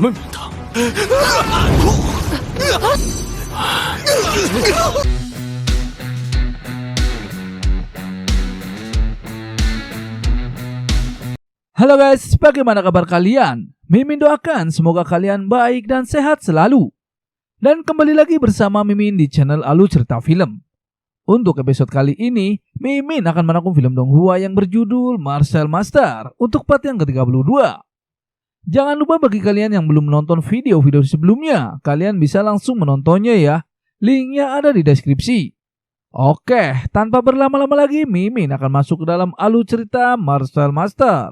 么名堂？ Halo guys, bagaimana kabar kalian? Mimin doakan semoga kalian baik dan sehat selalu. Dan kembali lagi bersama Mimin di channel Alu Cerita Film. Untuk episode kali ini, Mimin akan merangkum film Donghua yang berjudul Martial Master untuk part yang ke-32. Jangan lupa bagi kalian yang belum menonton video-video sebelumnya, kalian bisa langsung menontonnya ya. Linknya ada di deskripsi. Oke, tanpa berlama-lama lagi, Mimin akan masuk ke dalam Alu Cerita Martial Master.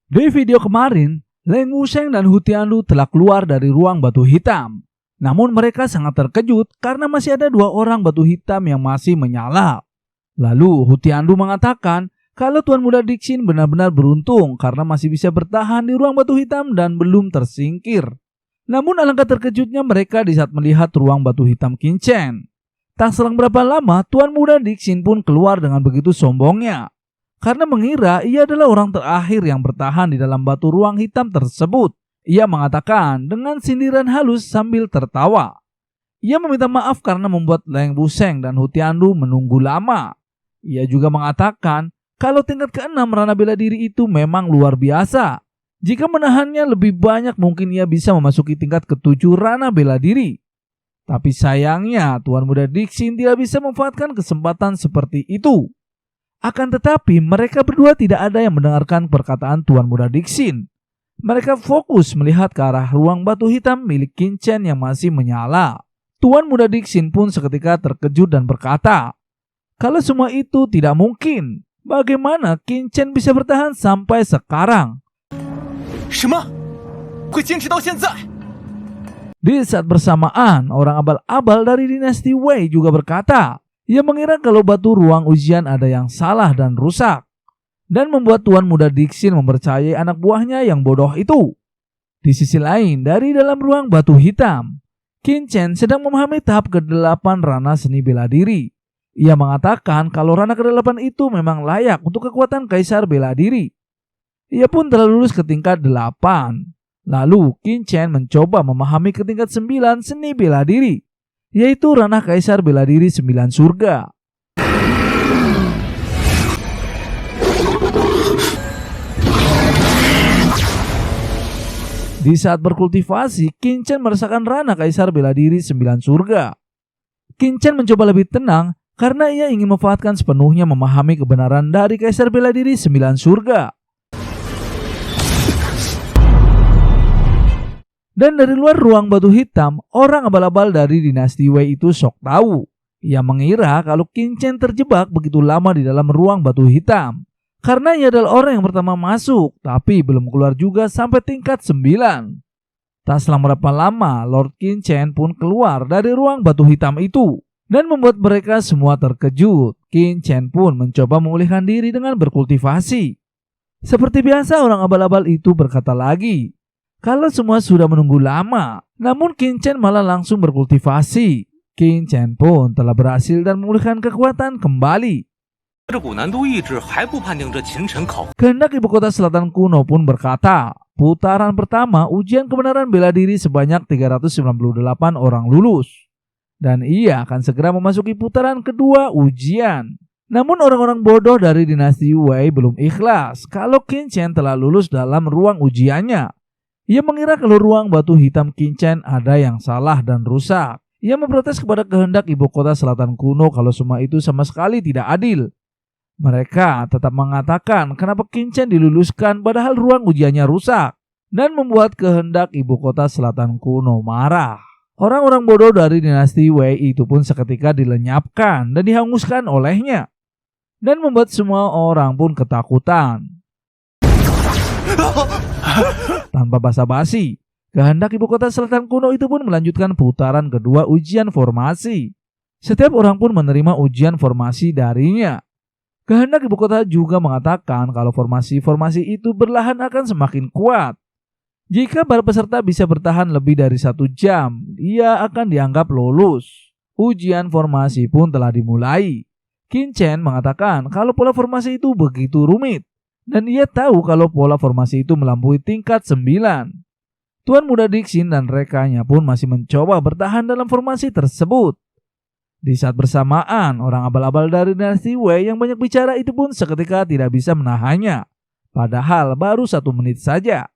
Di video kemarin, Leng Wusheng dan Hu Tianlu telah keluar dari ruang batu hitam. Namun mereka sangat terkejut karena masih ada 2 orang batu hitam yang masih menyala. Lalu Hu Tianlu mengatakan kalau Tuan Muda Dixin benar-benar beruntung karena masih bisa bertahan di ruang batu hitam dan belum tersingkir. Namun alangkah terkejutnya mereka di saat melihat ruang batu hitam Qin Chen. Tak selang berapa lama Tuan Muda Dixin pun keluar dengan begitu sombongnya. Karena mengira ia adalah orang terakhir yang bertahan di dalam batu ruang hitam tersebut. Ia mengatakan dengan sindiran halus sambil tertawa. Ia meminta maaf karena membuat Leng Wusheng dan Hu Tianlu menunggu lama. Ia juga mengatakan kalau tingkat ke-6 rana bela diri itu memang luar biasa. Jika menahannya lebih banyak mungkin ia bisa memasuki tingkat ke-7 rana bela diri. Tapi sayangnya Tuan Muda Dixin tidak bisa memanfaatkan kesempatan seperti itu. Akan tetapi mereka berdua tidak ada yang mendengarkan perkataan Tuan Muda Dixin. Mereka fokus melihat ke arah ruang batu hitam milik Qin Chen yang masih menyala. Tuan Muda Dixin pun seketika terkejut dan berkata, kalau semua itu tidak mungkin, bagaimana Qin Chen bisa bertahan sampai sekarang? Di saat bersamaan, orang abal-abal dari dinasti Wei juga berkata, ia mengira kalau batu ruang ujian ada yang salah dan rusak, dan membuat Tuan Muda Dixin mempercayai anak buahnya yang bodoh itu. Di sisi lain, dari dalam ruang batu hitam, Qin Chen sedang memahami tahap ke-8 rana seni bela diri. Ia mengatakan kalau rana ke-8 itu memang layak untuk kekuatan kaisar bela diri. Ia pun telah lulus ke tingkat 8. Lalu Qin Chen mencoba memahami ke tingkat 9 seni bela diri, yaitu ranah kaisar bela diri 9 surga. Di saat berkultivasi, Qin Chen merasakan ranah kaisar bela diri 9 surga. Qin Chen mencoba lebih tenang karena ia ingin memanfaatkan sepenuhnya memahami kebenaran dari kaisar bela diri 9 surga. Dan dari luar ruang batu hitam, orang abal-abal dari dinasti Wei itu sok tahu. Ia mengira kalau Qin Chen terjebak begitu lama di dalam ruang batu hitam. Karena ia adalah orang yang pertama masuk, tapi belum keluar juga sampai tingkat 9. Tak selang berapa lama, Lord Qin Chen pun keluar dari ruang batu hitam itu. Dan membuat mereka semua terkejut. Qin Chen pun mencoba memulihkan diri dengan berkultivasi. Seperti biasa orang abal-abal itu berkata lagi, kalau semua sudah menunggu lama, namun Qin Chen malah langsung berkultivasi. Qin Chen pun telah berhasil dan memulihkan kekuatan kembali. Kehendak ibu kota selatan kuno pun berkata, putaran pertama ujian kebenaran bela diri sebanyak 398 orang lulus. Dan ia akan segera memasuki putaran kedua ujian. Namun orang-orang bodoh dari dinasti Wei belum ikhlas kalau Qin Chen telah lulus dalam ruang ujiannya. Ia mengira kalau ruang batu hitam Qin Chen ada yang salah dan rusak. Ia memprotes kepada kehendak ibu kota selatan kuno kalau semua itu sama sekali tidak adil. Mereka tetap mengatakan kenapa Qin Chen diluluskan padahal ruang ujiannya rusak, dan membuat kehendak ibu kota selatan kuno marah. Orang-orang bodoh dari dinasti Wei itu pun seketika dilenyapkan dan dihanguskan olehnya, dan membuat semua orang pun ketakutan. Tanpa basa-basi, kehendak ibu kota selatan kuno itu pun melanjutkan putaran kedua ujian formasi. Setiap orang pun menerima ujian formasi darinya. Kehendak ibu kota juga mengatakan kalau formasi-formasi itu perlahan akan semakin kuat. Jika para peserta bisa bertahan lebih dari 1 jam, ia akan dianggap lulus. Ujian formasi pun telah dimulai. Qin Chen mengatakan kalau pola formasi itu begitu rumit, dan ia tahu kalau pola formasi itu melampaui tingkat 9. Tuan Muda Dixin dan rekanya pun masih mencoba bertahan dalam formasi tersebut. Di saat bersamaan, orang abal-abal dari dinasti Wei yang banyak bicara itu pun seketika tidak bisa menahannya. Padahal baru 1 menit saja.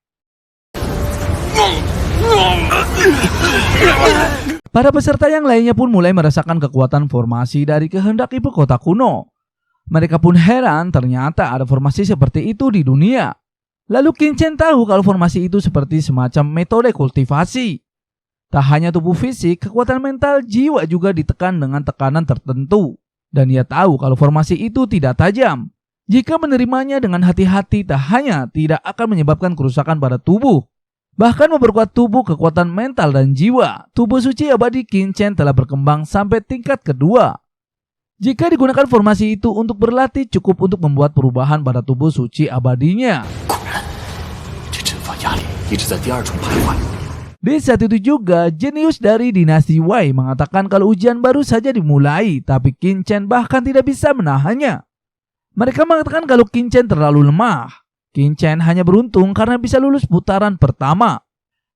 Para peserta yang lainnya pun mulai merasakan kekuatan formasi dari kehendak ibu kota kuno. Mereka pun heran ternyata ada formasi seperti itu di dunia. Lalu Qin Chen tahu kalau formasi itu seperti semacam metode kultivasi. Tak hanya tubuh fisik, kekuatan mental jiwa juga ditekan dengan tekanan tertentu. Dan ia tahu kalau formasi itu tidak tajam. Jika menerimanya dengan hati-hati, tak hanya tidak akan menyebabkan kerusakan pada tubuh, bahkan memperkuat tubuh, kekuatan mental dan jiwa. Tubuh suci abadi Qin Chen telah berkembang sampai tingkat kedua. Jika digunakan formasi itu untuk berlatih, cukup untuk membuat perubahan pada tubuh suci abadinya. Di saat itu juga, jenius dari dinasti Wei mengatakan kalau ujian baru saja dimulai, tapi Qin Chen bahkan tidak bisa menahannya. Mereka mengatakan kalau Qin Chen terlalu lemah. Qin Chen hanya beruntung karena bisa lulus putaran pertama.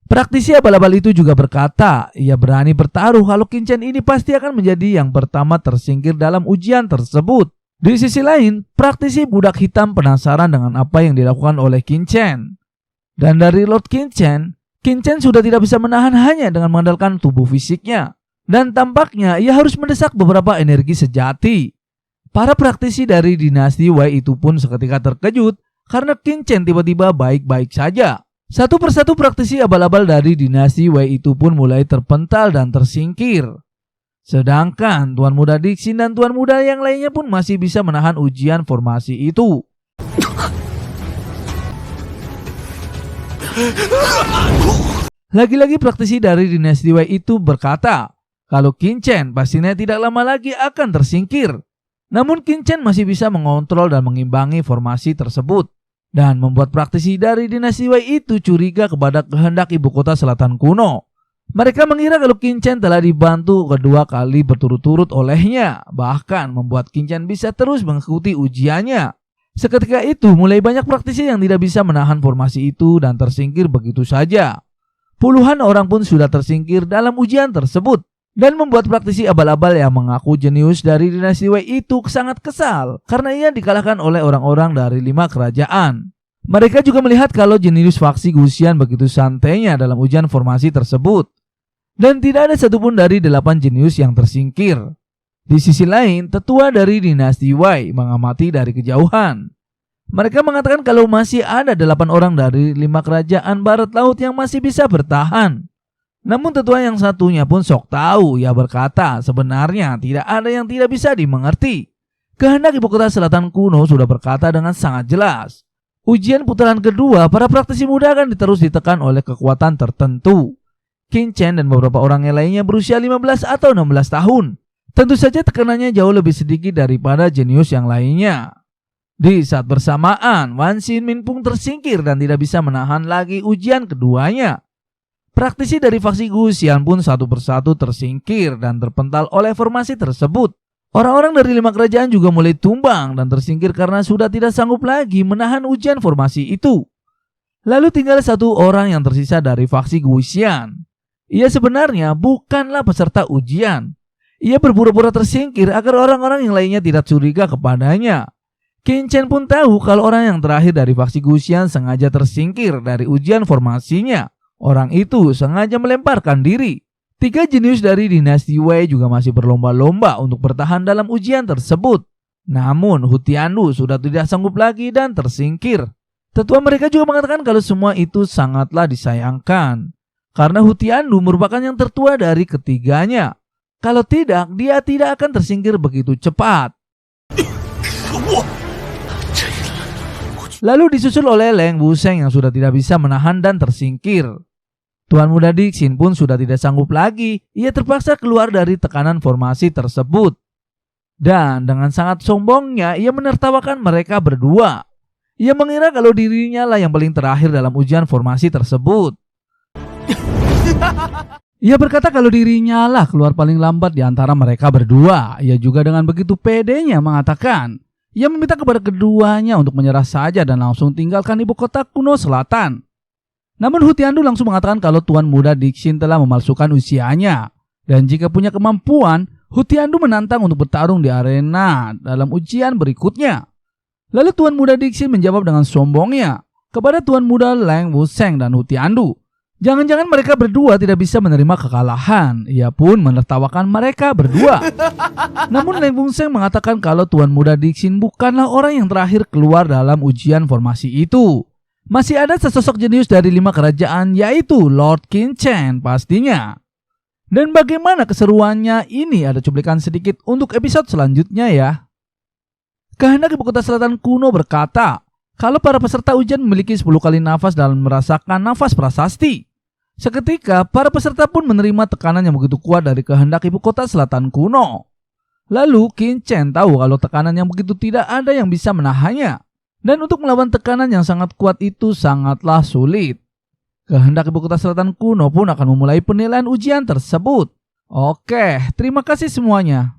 Praktisi abal-abal itu juga berkata, ia berani bertaruh kalau Qin Chen ini pasti akan menjadi yang pertama tersingkir dalam ujian tersebut. Di sisi lain, praktisi budak hitam penasaran dengan apa yang dilakukan oleh Qin Chen. Dan dari Lord Qin Chen sudah tidak bisa menahan hanya dengan mengandalkan tubuh fisiknya. Dan tampaknya ia harus mendesak beberapa energi sejati. Para praktisi dari dinasti Wei itu pun seketika terkejut karena Qin Chen tiba-tiba baik-baik saja. Satu persatu praktisi abal-abal dari dinasti Wei itu pun mulai terpental dan tersingkir. Sedangkan Tuan Muda Dixin dan Tuan Muda yang lainnya pun masih bisa menahan ujian formasi itu. Lagi-lagi praktisi dari dinasti Wei itu berkata kalau Qin Chen pastinya tidak lama lagi akan tersingkir. Namun Qin Chen masih bisa mengontrol dan mengimbangi formasi tersebut dan membuat praktisi dari dinasti Wei itu curiga kepada kehendak ibu kota selatan kuno. Mereka mengira kalau Qin Chen telah dibantu kedua kali berturut-turut olehnya, bahkan membuat Qin Chen bisa terus mengikuti ujiannya. Seketika itu mulai banyak praktisi yang tidak bisa menahan formasi itu dan tersingkir begitu saja. Puluhan orang pun sudah tersingkir dalam ujian tersebut dan membuat praktisi abal-abal yang mengaku jenius dari dinasti Wei itu sangat kesal karena ia dikalahkan oleh orang-orang dari 5 kerajaan. Mereka juga melihat kalau jenius faksi Guxian begitu santainya dalam ujian formasi tersebut dan tidak ada satupun dari 8 jenius yang tersingkir. Di sisi lain, tetua dari dinasti Wei mengamati dari kejauhan. Mereka mengatakan kalau masih ada 8 orang dari 5 kerajaan barat laut yang masih bisa bertahan. Namun tetua yang satunya pun sok tahu. Ia berkata sebenarnya tidak ada yang tidak bisa dimengerti. Kehendak ibu kota selatan kuno sudah berkata dengan sangat jelas. Ujian putaran kedua, para praktisi muda akan terus ditekan oleh kekuatan tertentu. Qin Chen dan beberapa orang yang lainnya berusia 15 atau 16 tahun. Tentu saja tekanannya jauh lebih sedikit daripada jenius yang lainnya. Di saat bersamaan, Wan Xinmin pun tersingkir dan tidak bisa menahan lagi ujian keduanya. Praktisi dari faksi Guxian pun satu persatu tersingkir dan terpental oleh formasi tersebut. Orang-orang dari 5 kerajaan juga mulai tumbang dan tersingkir karena sudah tidak sanggup lagi menahan ujian formasi itu. Lalu tinggal 1 orang yang tersisa dari faksi Guxian. Ia sebenarnya bukanlah peserta ujian. Ia berpura-pura tersingkir agar orang-orang yang lainnya tidak curiga kepadanya. Qin Chen pun tahu kalau orang yang terakhir dari faksi Guxian sengaja tersingkir dari ujian formasinya. Orang itu sengaja melemparkan diri. 3 jenius dari dinasti Wei juga masih berlomba-lomba untuk bertahan dalam ujian tersebut. Namun Hu Tianlu sudah tidak sanggup lagi dan tersingkir. Tetua mereka juga mengatakan kalau semua itu sangatlah disayangkan. Karena Hu Tianlu merupakan yang tertua dari ketiganya. Kalau tidak, dia tidak akan tersingkir begitu cepat. Lalu disusul oleh Leng Wusheng yang sudah tidak bisa menahan dan tersingkir. Tuan Muda Dixin pun sudah tidak sanggup lagi. Ia terpaksa keluar dari tekanan formasi tersebut. Dan dengan sangat sombongnya, ia menertawakan mereka berdua. Ia mengira kalau dirinya lah yang paling terakhir dalam ujian formasi tersebut. Ia berkata kalau dirinya lah keluar paling lambat di antara mereka berdua. Ia juga dengan begitu pedenya mengatakan, ia meminta kepada keduanya untuk menyerah saja dan langsung tinggalkan ibu kota kuno selatan. Namun Hu Tiandu langsung mengatakan kalau Tuan Muda Dixin telah memalsukan usianya. Dan jika punya kemampuan, Hu Tiandu menantang untuk bertarung di arena dalam ujian berikutnya. Lalu Tuan Muda Dixin menjawab dengan sombongnya kepada Tuan Muda Leng Wuseng dan Hu Tiandu. Jangan-jangan mereka berdua tidak bisa menerima kekalahan. Ia pun menertawakan mereka berdua. Namun Leng Wuseng mengatakan kalau Tuan Muda Dixin bukanlah orang yang terakhir keluar dalam ujian formasi itu. Masih ada sesosok jenius dari 5 kerajaan, yaitu Lord Qin Chen pastinya. Dan bagaimana keseruannya ini ada cuplikan sedikit untuk episode selanjutnya ya. Kehendak Ibu Kota Selatan kuno berkata, kalau para peserta ujian memiliki 10 kali nafas dalam merasakan nafas prasasti. Seketika, para peserta pun menerima tekanan yang begitu kuat dari kehendak Ibu Kota Selatan kuno. Lalu, Qin Chen tahu kalau tekanan yang begitu tidak ada yang bisa menahannya. Dan untuk melawan tekanan yang sangat kuat itu sangatlah sulit. Kehendak Ibu Kota Selatan kuno pun akan memulai penilaian ujian tersebut. Oke, terima kasih semuanya.